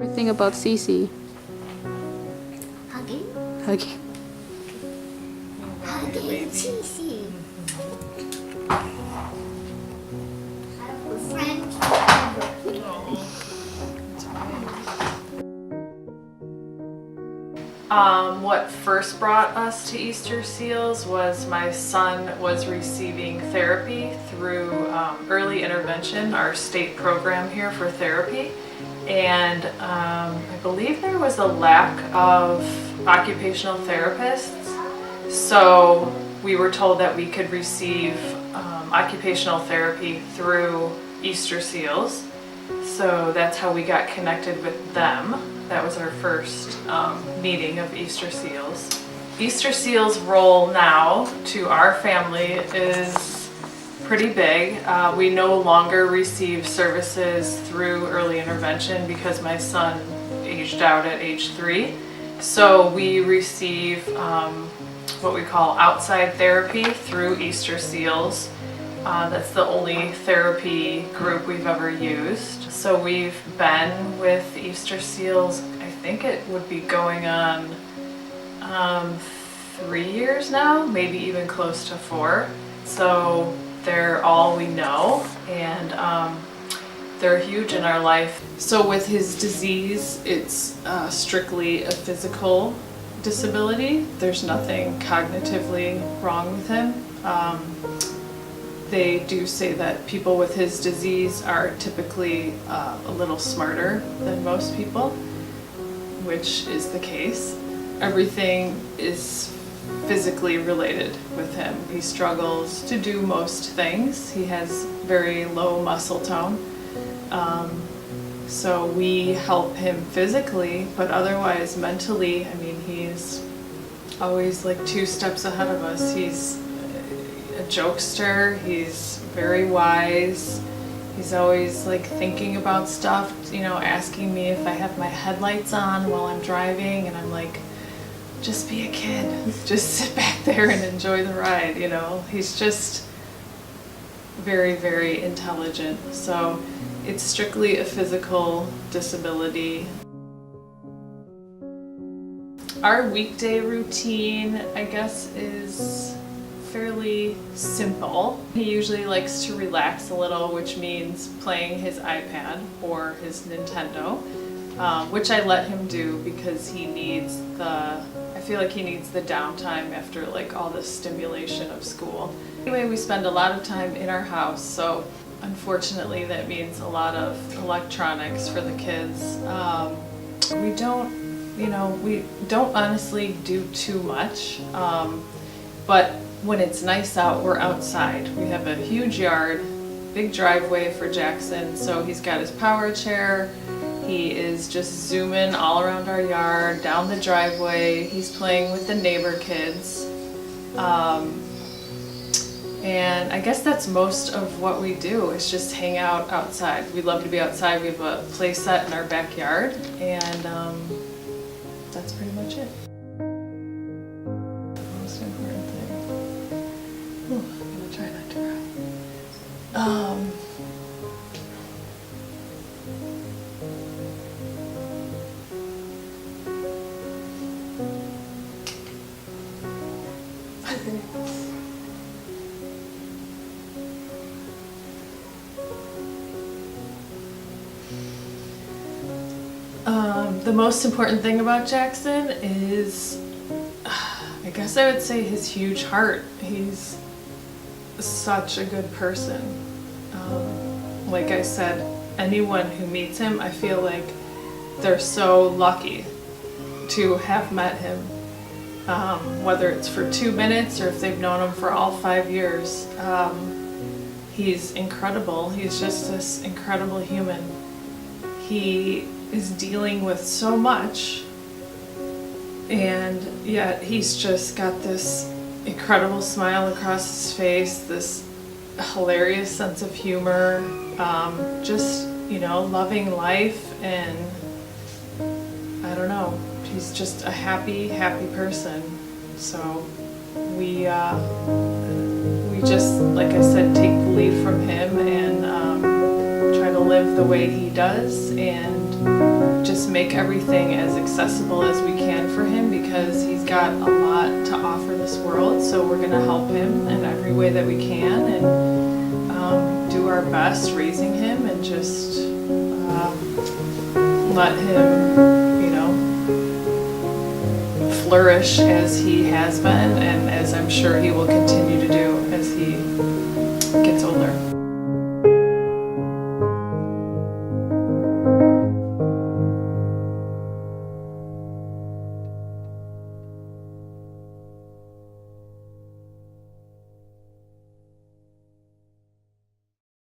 Everything about Cece. Hugging? Hugging. Hugging Cece. We're friends forever. What first brought us to Easterseals was my son was receiving therapy through early intervention, our state program here for therapy. And I believe there was a lack of occupational therapists. So we were told that we could receive occupational therapy through Easterseals. So that's how we got connected with them. That was our first meeting of Easterseals. Easterseals' role now to our family is pretty big. We no longer receive services through early intervention because my son aged out at age 3. So we receive what we call outside therapy through Easterseals. That's the only therapy group we've ever used. So we've been with Easterseals, I think it would be going on 3 years now, maybe even close to 4. So they're all we know, and they're huge in our life. So with his disease, it's strictly a physical disability. There's nothing cognitively wrong with him. They do say that people with his disease are typically a little smarter than most people, which is the case. Everything is physically related with him. He struggles to do most things. He has very low muscle tone. So we help him physically, but otherwise mentally, I mean, he's always like 2 steps ahead of us. He's a jokester, he's very wise, he's always like thinking about stuff, you know, asking me if I have my headlights on while I'm driving, and I'm like, just be a kid, just sit back there and enjoy the ride, you know. He's just very, very intelligent. So it's strictly a physical disability. Our weekday routine, I guess, is fairly simple. He usually likes to relax a little, which means playing his iPad or his Nintendo, which I let him do because he needs I feel like he needs the downtime after like all the stimulation of school. Anyway, we spend a lot of time in our house, so unfortunately that means a lot of electronics for the kids. We don't honestly do too much, but when it's nice out, we're outside. We have a huge yard, big driveway for Jackson, so he's got his power chair. He is just zooming all around our yard, down the driveway. He's playing with the neighbor kids. And I guess that's most of what we do, is just hang out outside. We love to be outside. We have a play set in our backyard, and that's pretty much it. Most important thing. Ooh, I'm gonna try not to cry. The most important thing about Jackson is, I guess I would say, his huge heart. He's such a good person. Like I said, anyone who meets him, I feel like they're so lucky to have met him. Whether it's for 2 minutes or if they've known him for all 5 years. He's incredible. He's just this incredible human. He is dealing with so much, and yet he's just got this incredible smile across his face, this hilarious sense of humor, just, you know, loving life, and I don't know, he's just a happy person. So we just, like I said, take the lead from him and try to live the way he does, and just make everything as accessible as we can for him, because he's got a lot to offer this world. So we're going to help him in every way that we can, and do our best raising him, and just let him, you know, flourish as he has been, and as I'm sure he will continue to do as he gets older.